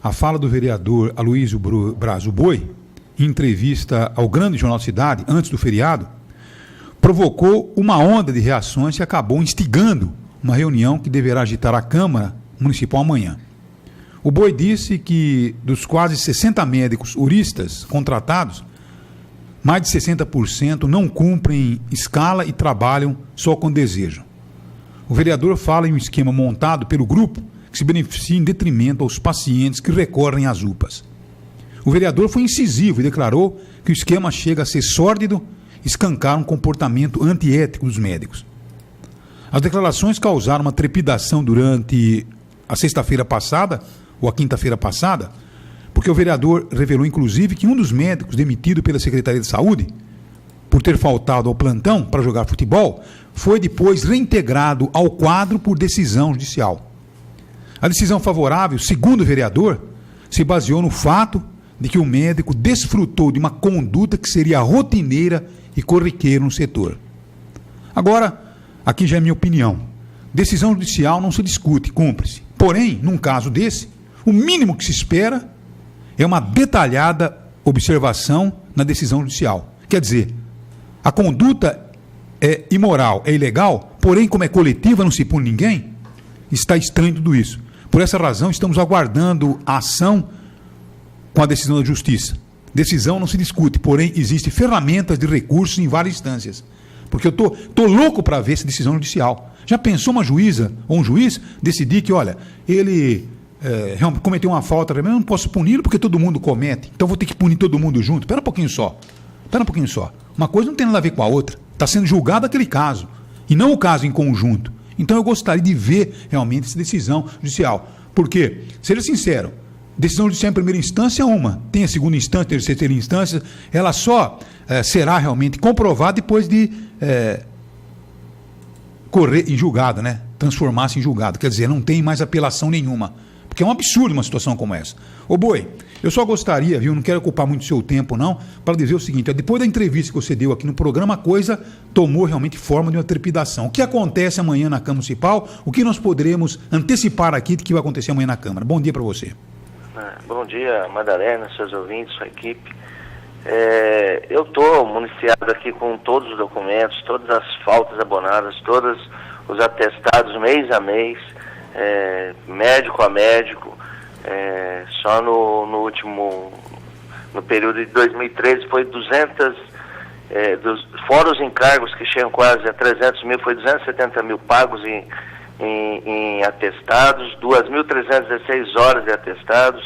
a fala do vereador Aloysio Braz, o Boi, em entrevista ao Grande Jornal da Cidade, antes do feriado, provocou uma onda de reações que acabou instigando uma reunião que deverá agitar a Câmara Municipal amanhã. O Boi disse que dos quase 60 médicos uristas contratados, mais de 60% não cumprem escala e trabalham só com desejo. O vereador fala em um esquema montado pelo grupo que se beneficia em detrimento aos pacientes que recorrem às UPAs. O vereador foi incisivo e declarou que o esquema chega a ser sórdido e escancar um comportamento antiético dos médicos. As declarações causaram uma trepidação durante a sexta-feira passada, ou a quinta-feira passada, porque o vereador revelou, inclusive, que um dos médicos demitido pela Secretaria de Saúde, por ter faltado ao plantão para jogar futebol, foi depois reintegrado ao quadro por decisão judicial. A decisão favorável, segundo o vereador, se baseou no fato de que o médico desfrutou de uma conduta que seria rotineira e corriqueira no setor. Agora, aqui já é minha opinião. Decisão judicial não se discute, cumpre-se. Porém, num caso desse, o mínimo que se espera é uma detalhada observação na decisão judicial. Quer dizer, a conduta é imoral, é ilegal, porém, como é coletiva, não se pune ninguém, está estranho tudo isso. Por essa razão, estamos aguardando a ação com a decisão da Justiça. Decisão não se discute, porém, existem ferramentas de recurso em várias instâncias. Porque eu tô louco para ver essa decisão judicial. Já pensou uma juíza ou um juiz decidir que, olha, ele realmente cometeu uma falta, eu não posso puni-lo porque todo mundo comete, então vou ter que punir todo mundo junto. Espera um pouquinho só. Uma coisa não tem nada a ver com a outra. Está sendo julgado aquele caso, e não o caso em conjunto. Então eu gostaria de ver realmente essa decisão judicial. Porque, seja sincero, decisão judicial em primeira instância é uma, tem a segunda instância, terceira instância, ela só será realmente comprovada depois de correr em julgado, né? Transformar-se em julgado. Quer dizer, não tem mais apelação nenhuma. Porque é um absurdo uma situação como essa. Ô Boi, eu só gostaria, viu, não quero ocupar muito o seu tempo não, para dizer o seguinte, depois da entrevista que você deu aqui no programa, a coisa tomou realmente forma de uma trepidação. O que acontece amanhã na Câmara Municipal, o que nós poderemos antecipar aqui de que vai acontecer amanhã na Câmara? Bom dia para você. Bom dia, Madalena, seus ouvintes, sua equipe. Eu estou municiado aqui com todos os documentos, todas as faltas abonadas, todos os atestados mês a mês, médico a médico. Só no período de 2013 foi 200, fora os encargos que chegam quase a 300 mil, foi 270 mil pagos em atestados, 2.316 horas de atestados,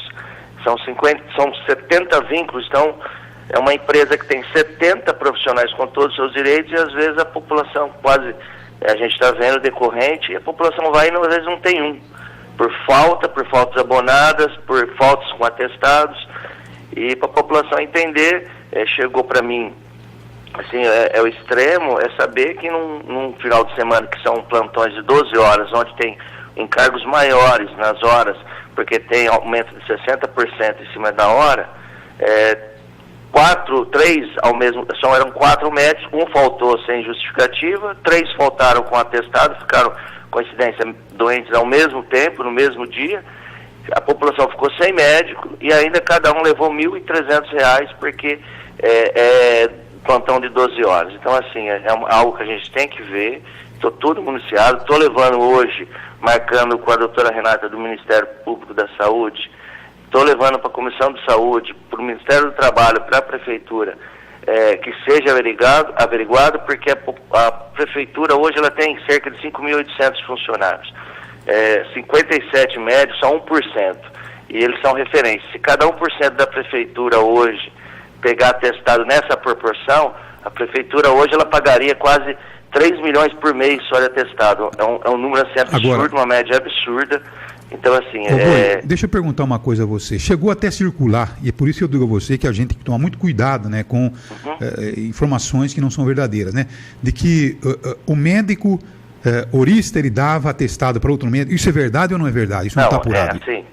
são 70 vínculos, então é uma empresa que tem 70 profissionais com todos os seus direitos e às vezes a população quase, a gente está vendo decorrente, e a população vai e às vezes não tem um, por faltas abonadas, por faltas com atestados, e para a população entender, chegou para mim, assim, o extremo, é saber que num final de semana que são plantões de 12 horas, onde tem encargos maiores nas horas, porque tem aumento de 60% em cima da hora, eram 4 médicos, um faltou sem justificativa, 3 faltaram com atestado, ficaram, coincidência, doentes ao mesmo tempo, no mesmo dia, a população ficou sem médico e ainda cada um levou R$ 1.300 porque plantão de 12 horas. Então, assim, é algo que a gente tem que ver. Estou todo municiado, estou levando hoje, marcando com a doutora Renata do Ministério Público da Saúde, estou levando para a Comissão de Saúde, para o Ministério do Trabalho, para a Prefeitura, que seja averiguado, porque a Prefeitura hoje ela tem cerca de 5.800 funcionários. 57 médicos são 1%, e eles são referência. Se cada 1% da Prefeitura hoje pegar atestado nessa proporção, a Prefeitura hoje ela pagaria quase 3 milhões por mês só de atestado. É um número assim absurdo, agora, uma média absurda. Então, assim... Deixa eu perguntar uma coisa a você. Chegou até circular, e é por isso que eu digo a você que a gente tem que tomar muito cuidado, né, com informações que não são verdadeiras, né? De que o médico orista, ele dava atestado para outro médico. Isso é verdade ou não é verdade? Isso não está apurado? Sim.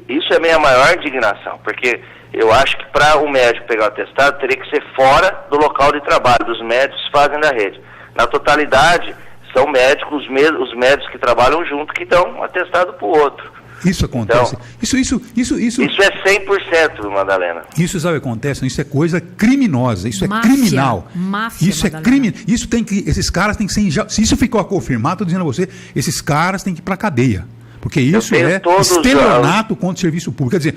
Isso é a minha maior indignação, porque eu acho que para o médico pegar o atestado, teria que ser fora do local de trabalho, dos médicos que fazem da rede. Na totalidade, são médicos, os médicos que trabalham junto, que dão um atestado para o outro. Isso acontece. Então, isso é 100%, Madalena. Isso, sabe, acontece? Isso é coisa criminosa, isso Máfia, é criminal. Máfia, isso Madalena. é crime. Isso tem que, esses caras têm que ser, se isso ficou a confirmar, estou dizendo a você, esses caras têm que ir para a cadeia. Porque isso é estelionato contra o serviço público. Quer dizer,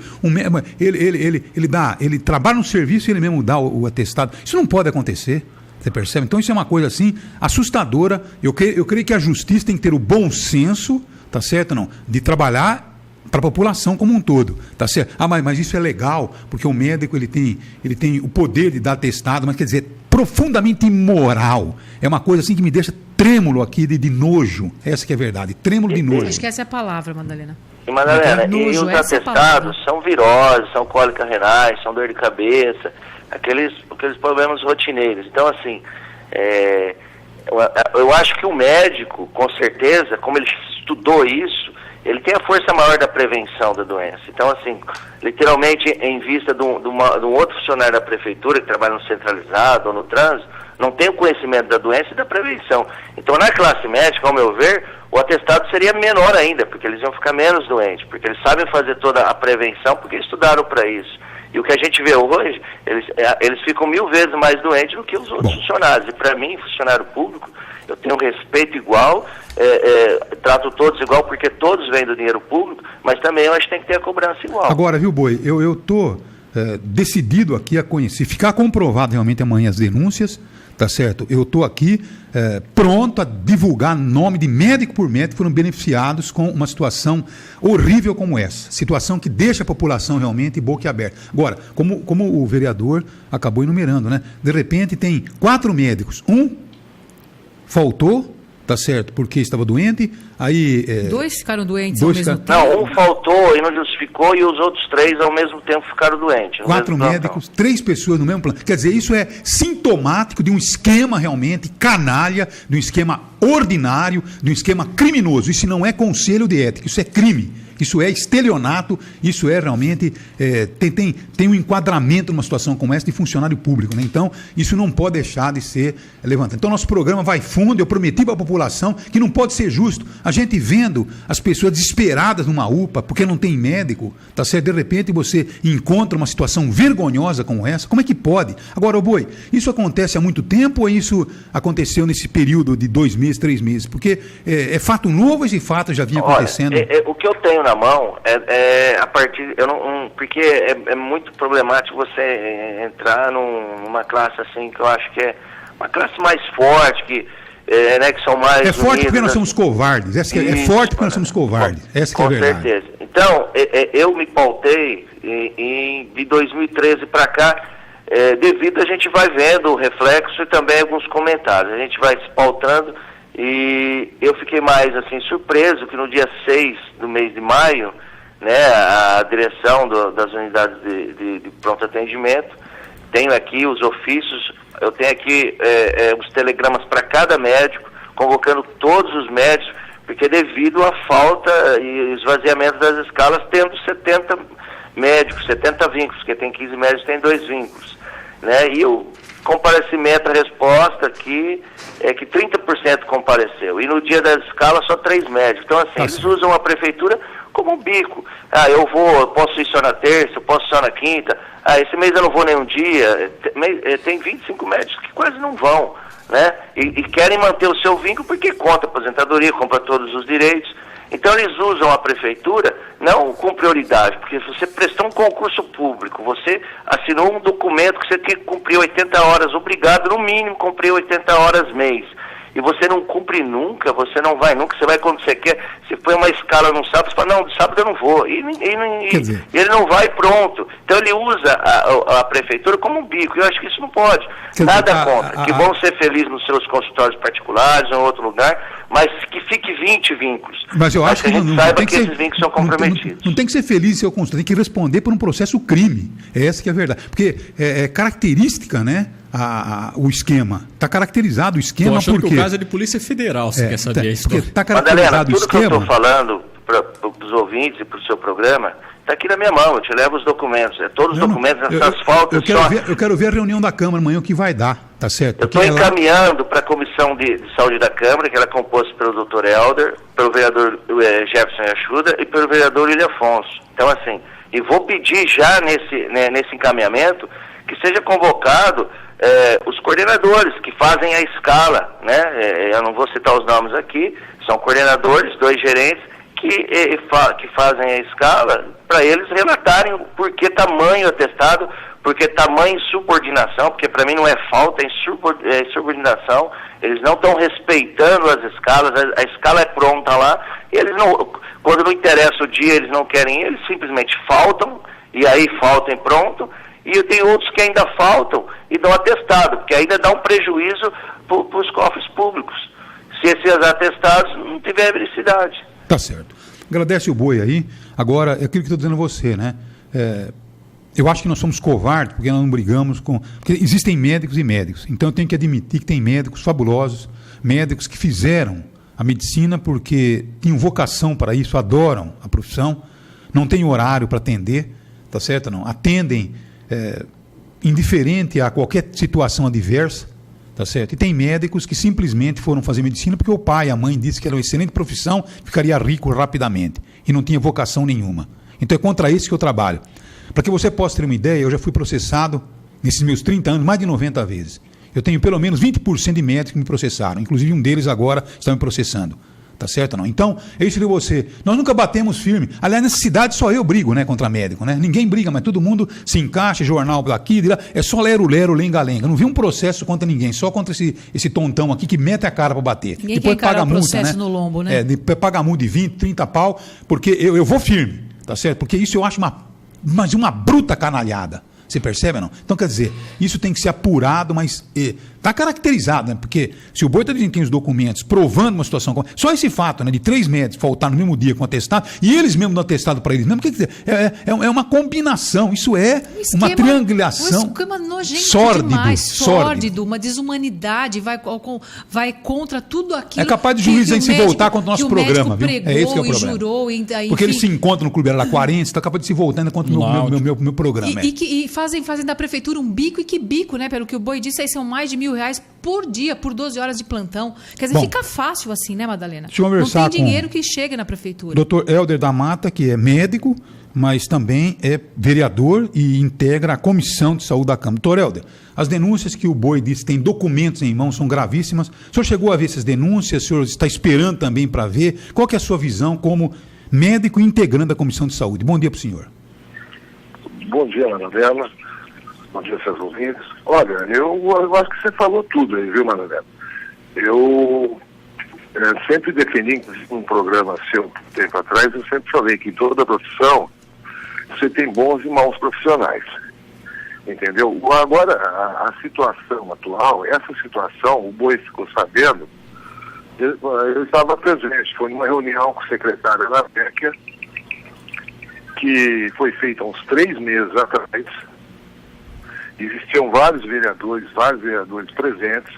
ele trabalha no serviço e ele mesmo dá o atestado. Isso não pode acontecer. Você percebe? Então isso é uma coisa assim assustadora. Eu creio que a justiça tem que ter o bom senso, tá certo? Não, de trabalhar para a população como um todo, tá certo? Mas isso é legal, porque o médico ele tem o poder de dar atestado, mas quer dizer, profundamente imoral. É uma coisa assim que me deixa trêmulo aqui de nojo. Essa que é a verdade, trêmulo de nojo. Acho que essa é a palavra, Madalena. E, Madalena, nojo, e os atestados são viroses, são cólicas renais, são dor de cabeça, aqueles problemas rotineiros. Então, assim, eu acho que o médico, com certeza, como ele estudou isso, ele tem a força maior da prevenção da doença. Então, assim, literalmente, em vista de um outro funcionário da prefeitura que trabalha no centralizado ou no trânsito, não tem o conhecimento da doença e da prevenção. Então, na classe médica, ao meu ver, o atestado seria menor ainda, porque eles iam ficar menos doentes, porque eles sabem fazer toda a prevenção, porque estudaram para isso. E o que a gente vê hoje, eles ficam 1000 vezes mais doentes do que os outros funcionários. E para mim, funcionário público, eu tenho um respeito igual, trato todos igual, porque todos vêm do dinheiro público, mas também eu acho que tem que ter a cobrança igual. Agora, viu, Boi, eu estou decidido aqui a conhecer, ficar comprovado realmente amanhã as denúncias, tá certo? Eu estou aqui pronto a divulgar nome de médico por médico que foram beneficiados com uma situação horrível como essa. Situação que deixa a população realmente boquiaberta. Agora, como o vereador acabou enumerando, né? De repente tem 4 médicos. Um faltou, tá certo, porque estava doente, aí... 2 ficaram doentes ao mesmo tempo? Não, um faltou e não justificou e os outros 3 ao mesmo tempo ficaram doentes. 4 médicos, 3 pessoas no mesmo plano. Quer dizer, isso é sintomático de um esquema realmente canalha, de um esquema ordinário, de um esquema criminoso. Isso não é conselho de ética, isso é crime. Isso é estelionato, isso é realmente, tem um enquadramento numa situação como essa de funcionário público, né? Então, isso não pode deixar de ser levantado. Então, nosso programa vai fundo, eu prometi para a população que não pode ser justo. A gente vendo as pessoas desesperadas numa UPA, porque não tem médico, tá certo? De repente você encontra uma situação vergonhosa como essa, como é que pode? Agora, Boi, isso acontece há muito tempo ou isso aconteceu nesse período de 2 meses, 3 meses? Porque é fato novo, esse fato já vinha acontecendo. O que eu tenho na mão a partir, porque é muito problemático você entrar numa classe assim, que eu acho que é uma classe mais forte, que são mais forte unidos, porque nós somos covardes. É forte porque nós somos covardes. Essa que é a verdade. Com certeza. Então, eu me pautei de 2013 para cá, devido a gente vai vendo o reflexo e também alguns comentários. A gente vai se pautando e eu fiquei mais assim surpreso que no dia 6 do mês de maio, né, a direção das unidades de pronto atendimento, tenho aqui os ofícios, eu tenho aqui os telegramas para cada médico, convocando todos os médicos, porque devido à falta e esvaziamento das escalas, tendo 70 médicos, 70 vínculos, porque tem 15 médicos, tem 2 vínculos, né? E o comparecimento, a resposta aqui é que 30% compareceu, e no dia da escala só 3 médicos. Então, assim, eles usam a prefeitura como um bico. Eu posso ir só na terça, eu posso ir só na quinta, esse mês eu não vou nenhum dia. Tem 25 médicos que quase não vão, né? E querem manter o seu vínculo porque conta aposentadoria, compra todos os direitos. Então eles usam a prefeitura não com prioridade, porque você prestou um concurso público, você assinou um documento que você tem que cumprir 80 horas, obrigado no mínimo cumprir 80 horas mês. E você não cumpre nunca, você não vai nunca, você vai quando você quer, se põe uma escala no sábado, você fala, não, sábado eu não vou, e ele não vai, pronto. Então ele usa a prefeitura como um bico, e eu acho que isso não pode. Nada contra, que vão ser felizes nos seus consultórios particulares ou em outro lugar, mas que fique 20 vínculos. Mas eu acho que a gente saiba que esses vínculos são comprometidos. Não tem que ser feliz em seu consultório, tem que responder por um processo crime. Essa que é a verdade. Porque é característica, né? O esquema. Está caracterizado o esquema porque... que o caso é de Polícia Federal, você quer saber a história. Está caracterizado Madalena, o esquema... Tudo que eu estou falando para os ouvintes e para o seu programa, Está aqui na minha mão, eu te levo os documentos. Todos os documentos, essas faltas... Eu quero ver a reunião da Câmara amanhã, o que vai dar, tá certo? Eu estou encaminhando para a Comissão de Saúde da Câmara, que ela é composta pelo Dr. Helder, pelo vereador Jefferson Yachuda e pelo vereador William Afonso. Então, assim, e vou pedir já nesse encaminhamento que seja convocado os coordenadores que fazem a escala, né? Eu não vou citar os nomes aqui, são coordenadores, 2 gerentes, que fazem a escala, para eles relatarem por que tamanho atestado, por que tamanho insubordinação, porque para mim não é falta, é insubordinação. Eles não estão respeitando as escalas, a escala é pronta lá, e eles não, quando não interessa o dia, eles não querem ir, eles simplesmente faltam, e aí faltam e pronto, e tem outros que ainda faltam e dão atestado, porque ainda dá um prejuízo para os cofres públicos, se esses atestados não tiverem veracidade. Tá certo. Agradece o Boi aí. Agora, é aquilo que estou dizendo a você, né? Eu acho que nós somos covardes porque nós não brigamos com... Porque existem médicos e médicos. Então eu tenho que admitir que tem médicos fabulosos, médicos que fizeram a medicina porque tinham vocação para isso, adoram a profissão, não têm horário para atender, tá certo? Não. Atendem indiferente a qualquer situação adversa. Tá certo? E tem médicos que simplesmente foram fazer medicina porque o pai e a mãe disse que era uma excelente profissão, ficaria rico rapidamente e não tinha vocação nenhuma. Então é contra isso que eu trabalho. Para que você possa ter uma ideia, eu já fui processado nesses meus 30 anos mais de 90 vezes. Eu tenho pelo menos 20% de médicos que me processaram, inclusive um deles agora está me processando. Tá certo ou não? Então, é isso que você. Nós nunca batemos firme. Aliás, nessa cidade só eu brigo, né, contra médico, né? Ninguém briga, mas todo mundo se encaixa, jornal daqui, de lá. É só lero-lero, lenga-lenga. Não vi um processo contra ninguém, só contra esse tontão aqui que mete a cara para bater. Ninguém depois paga multa, processo, né? No lombo, né? Depois paga multa de 20, 30 pau, porque eu vou firme, tá certo? Porque isso eu acho uma bruta canalhada. Você percebe ou não? Então, quer dizer, isso tem que ser apurado, mas está caracterizado, né? Porque se o Boi está dizendo que tem os documentos provando uma situação como... Só esse fato, né, de 3 médicos faltar no mesmo dia com atestado, e eles mesmos dão atestado para eles mesmos, quer dizer, é uma combinação, isso é uma triangulação. Um esquema nojento sórdido, demais, sórdido, uma desumanidade, vai contra tudo aquilo. É capaz de juiz se voltar contra o nosso programa, viu? Pregou, esse que é o problema. Jurou, porque eles se encontram no Clube Araraquarense, está capaz de se voltar ainda contra o meu programa. E fazem da prefeitura um bico, e que bico, né? Pelo que o Boi disse, aí são mais de R$1.000 por dia, por 12 horas de plantão. Quer dizer, fica fácil assim, né, Madalena? Deixa eu conversar não tem dinheiro que chegue na prefeitura. Dr. Helder da Mata, que é médico, mas também é vereador e integra a Comissão de Saúde da Câmara. Dr. Helder, as denúncias que o Boi disse tem documentos em mãos, são gravíssimas. O senhor chegou a ver essas denúncias? O senhor está esperando também para ver? Qual que é a sua visão como médico integrante da Comissão de Saúde? Bom dia para o senhor. Bom dia, Manadela. Bom dia, seus ouvintes. Olha, eu acho que você falou tudo aí, viu, Manadela? Eu sempre defendi, inclusive, um programa seu um tempo atrás, eu sempre falei que em toda profissão você tem bons e maus profissionais. Entendeu? Agora, a situação atual, essa situação, o Boi ficou sabendo, eu estava presente, foi numa reunião com o secretário da Becker, que foi feita há uns 3 meses atrás. Existiam vários vereadores presentes,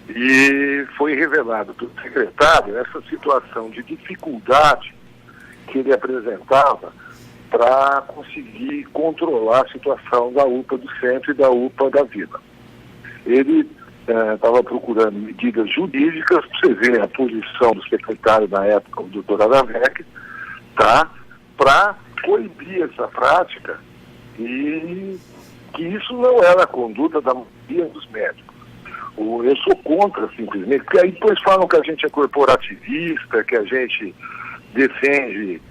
e foi revelado pelo secretário essa situação de dificuldade que ele apresentava para conseguir controlar a situação da UPA do Centro e da UPA da Vila. Ele estava procurando medidas jurídicas, para você ver a posição do secretário na época, o doutor Aravec, tá? Para coibir essa prática, e que isso não era a conduta da maioria dos médicos. Eu sou contra, simplesmente, porque aí depois falam que a gente é corporativista, que a gente defende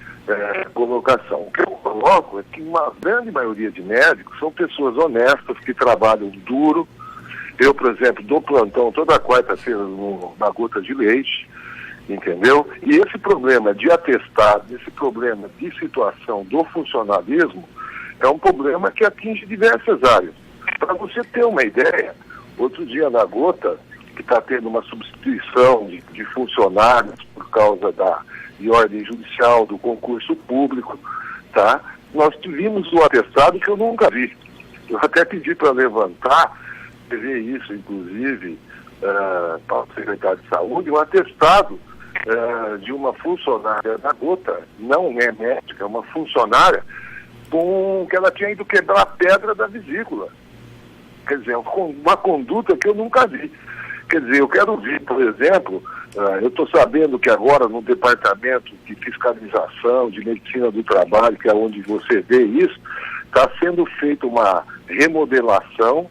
colocação. O que eu coloco é que uma grande maioria de médicos são pessoas honestas, que trabalham duro. Eu, por exemplo, dou plantão toda quarta-feira na Gota de Leite, entendeu? E esse problema de atestado, esse problema de situação do funcionalismo, é um problema que atinge diversas áreas. Para você ter uma ideia, outro dia na Gota, que está tendo uma substituição de funcionários por causa de ordem judicial, do concurso público, tá? Nós tivemos um atestado que eu nunca vi. Eu até pedi para levantar, ver isso, inclusive, para o secretário de Saúde, um atestado de uma funcionária da Gota, não é médica, é uma funcionária, que ela tinha ido quebrar a pedra da vesícula. Quer dizer, uma conduta que eu nunca vi. Quer dizer, eu quero ver, por exemplo, eu estou sabendo que agora no departamento de fiscalização, de medicina do trabalho, que é onde você vê isso, está sendo feita uma remodelação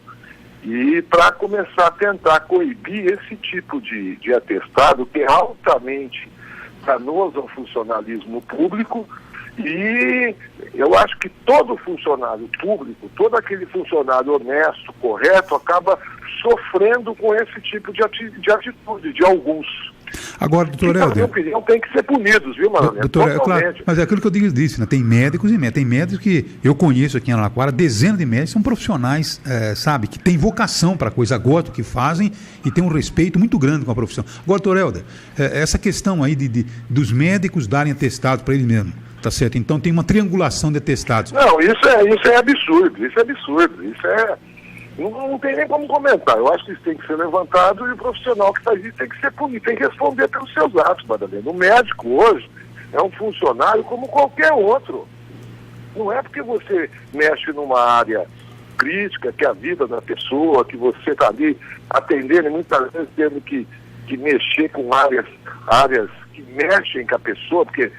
e para começar a tentar coibir esse tipo de atestado que é altamente danoso ao funcionalismo público. E eu acho que todo funcionário público, todo aquele funcionário honesto, correto, acaba sofrendo com esse tipo de atitude de alguns. Agora, doutor que, na minha Helder, opinião, tem que ser punidos, viu, Maranhão? doutor, claro, mas é aquilo que eu disse, né? Tem médicos e médicos. Tem médicos que eu conheço aqui em Araraquara, dezenas de médicos, são profissionais, sabe, que têm vocação para a coisa, gostam do que fazem e têm um respeito muito grande com a profissão. Agora, doutor Helder, essa questão aí dos médicos darem atestado para eles mesmos, tá certo? Então tem uma triangulação de atestados. Não, isso é absurdo, Não tem nem como comentar. Eu acho que isso tem que ser levantado e o profissional que faz isso tem que ser punido, tem que responder pelos seus atos, Madalena. O médico hoje é um funcionário como qualquer outro. Não é porque você mexe numa área crítica, que é a vida da pessoa, que você está ali atendendo e muitas vezes tendo que mexer com áreas que mexem com a pessoa, porque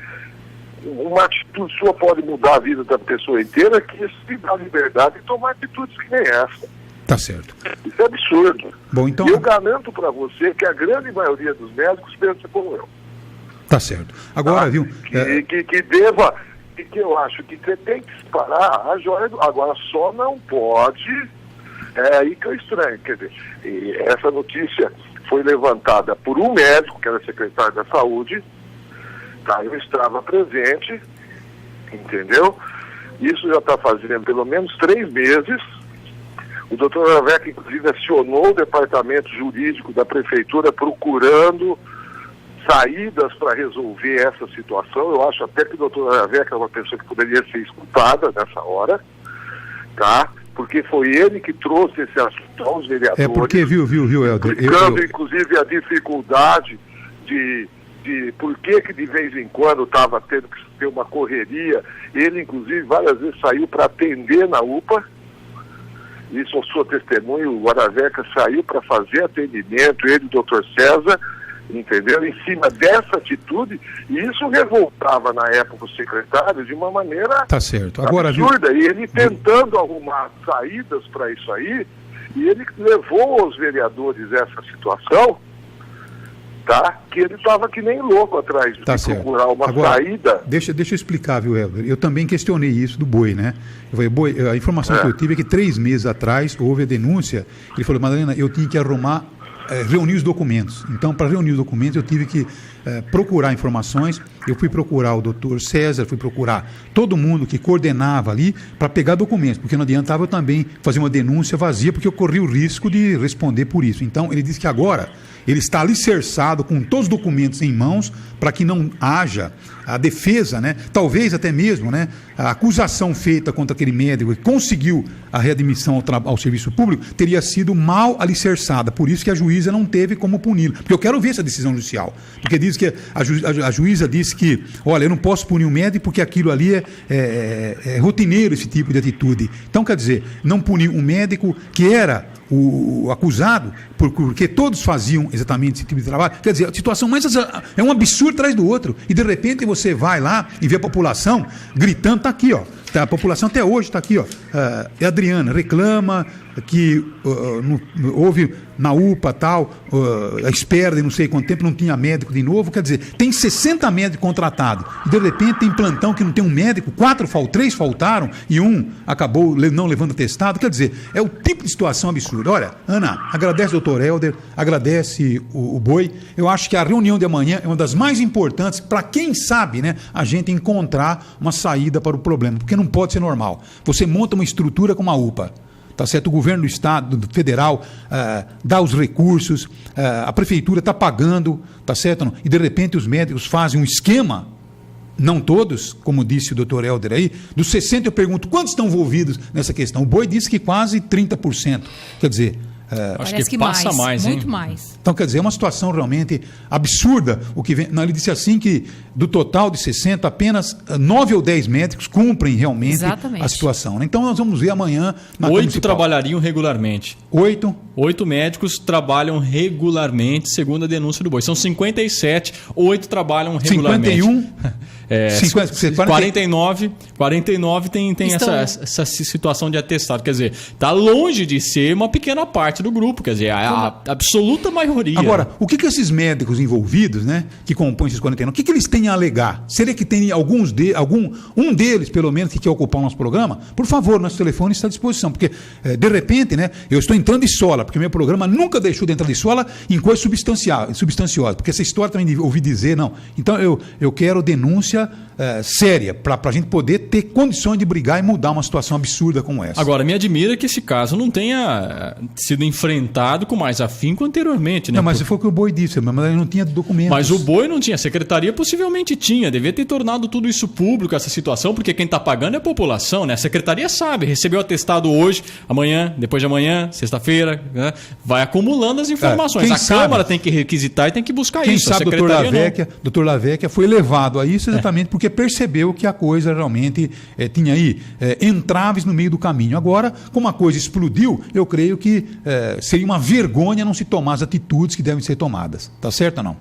uma atitude sua pode mudar a vida da pessoa inteira, que isso te dá liberdade de tomar atitudes que nem essa. Tá certo. Isso é absurdo. Bom, então... E eu garanto para você que a grande maioria dos médicos pensa como eu. Tá certo. Agora, viu... Que eu acho que tem que parar a joia do... Agora, só não pode... É aí que eu estranho. Quer dizer, essa notícia foi levantada por um médico, que era secretário da Saúde, tá? Eu estava presente, entendeu? Isso já está fazendo pelo menos 3 meses. O doutor Araveca, inclusive, acionou o departamento jurídico da prefeitura procurando saídas para resolver essa situação. Eu acho até que o doutor Araveca é uma pessoa que poderia ser escutada nessa hora, tá? Porque foi ele que trouxe esse assunto aos vereadores. É porque, viu, Helder? Explicando, inclusive, a dificuldade de por que de vez em quando estava tendo que ter uma correria. Ele, inclusive, várias vezes saiu para atender na UPA. Isso, a sua testemunha, o Araveca saiu para fazer atendimento, ele e o doutor César, entendeu? Em cima dessa atitude, e isso revoltava na época o secretário de uma maneira tá certo. Agora, absurda. E ele tentando arrumar saídas para isso aí, e ele levou aos vereadores essa situação, tá? Que ele estava que nem louco atrás de procurar uma saída. Deixa eu explicar, viu, Helder? Eu também questionei isso do Boi, né? Eu falei, Boi, a informação que eu tive é que 3 meses atrás houve a denúncia. Ele falou, Madalena, eu tinha que reunir os documentos. Então, para reunir os documentos, eu tive que procurar informações. Eu fui procurar o doutor César, fui procurar todo mundo que coordenava ali para pegar documentos, porque não adiantava eu também fazer uma denúncia vazia, porque eu corri o risco de responder por isso. Então, ele disse que agora ele está alicerçado com todos os documentos em mãos para que não haja a defesa, né? Talvez até mesmo, né, a acusação feita contra aquele médico que conseguiu a readmissão ao serviço público teria sido mal alicerçada. Por isso que a juíza não teve como puni-lo. Porque eu quero ver essa decisão judicial. Porque diz que a juíza disse que, olha, eu não posso punir o médico porque aquilo ali é rotineiro, esse tipo de atitude. Então, quer dizer, não punir um médico que era o acusado, porque todos faziam exatamente esse tipo de trabalho. Quer dizer, a situação mais é um absurdo atrás do outro. E de repente você vai lá e vê a população gritando, tá aqui, ó. A população até hoje está aqui, ó. É a Adriana, reclama que houve na UPA tal, a espera de não sei quanto tempo, não tinha médico de novo. Quer dizer, tem 60 médicos contratados. E de repente tem plantão que não tem um médico, 3 faltaram e um acabou não levando atestado. Quer dizer, é o tipo de situação absurda. Olha, Ana, agradece o doutor Helder, agradece o Boi. Eu acho que a reunião de amanhã é uma das mais importantes para quem sabe, né, a gente encontrar uma saída para o problema, porque não pode ser normal. Você monta uma estrutura com uma UPA, tá certo? O governo do estado, do federal, dá os recursos, a prefeitura está pagando, tá certo? E de repente os médicos fazem um esquema, não todos, como disse o doutor Helder aí, dos 60 eu pergunto, quantos estão envolvidos nessa questão? O Boi disse que quase 30%. Quer dizer, Acho Parece que passa mais, hein? muito mais. Então, quer dizer, é uma situação realmente absurda. O que vem, não, ele disse assim que do total de 60, apenas 9 ou 10 médicos cumprem realmente Exatamente. a situação, né? Então, nós vamos ver amanhã na 8 municipal. trabalhariam regularmente. 8. 8 médicos trabalham regularmente, segundo a denúncia do Boi. São 57, 8 trabalham regularmente. 51? 49 tem essa situação de atestado. Quer dizer, está longe de ser uma pequena parte do grupo. Quer dizer, a absoluta maioria. Agora, o que esses médicos envolvidos, né, que compõem esses 49, o que eles têm a alegar? Seria que tem um deles, pelo menos, que quer ocupar o nosso programa? Por favor, nosso telefone está à disposição, porque, de repente, né, eu estou entrando de sola, porque meu programa nunca deixou de entrar de sola em coisas substanciosas, porque essa história também de ouvir dizer, não. Então, eu quero denúncia séria, para a gente poder ter condições de brigar e mudar uma situação absurda como essa. Agora, me admira que esse caso não tenha sido enfrentado com mais afinco anteriormente, né? Não, mas foi o que o Boi disse, mas ele não tinha documentos. Mas o Boi não tinha, a secretaria possivelmente tinha, devia ter tornado tudo isso público, essa situação, porque quem está pagando é a população, né? A secretaria sabe, recebeu atestado hoje, amanhã, depois de amanhã, sexta-feira, né? Vai acumulando as informações. A Câmara tem que requisitar e tem que buscar quem isso. Quem sabe o doutor Lavecchia foi levado a isso exatamente porque percebeu que a coisa realmente tinha aí entraves no meio do caminho. Agora, como a coisa explodiu, eu creio que seria uma vergonha não se tomar as atitudes que devem ser tomadas. Tá certo ou não?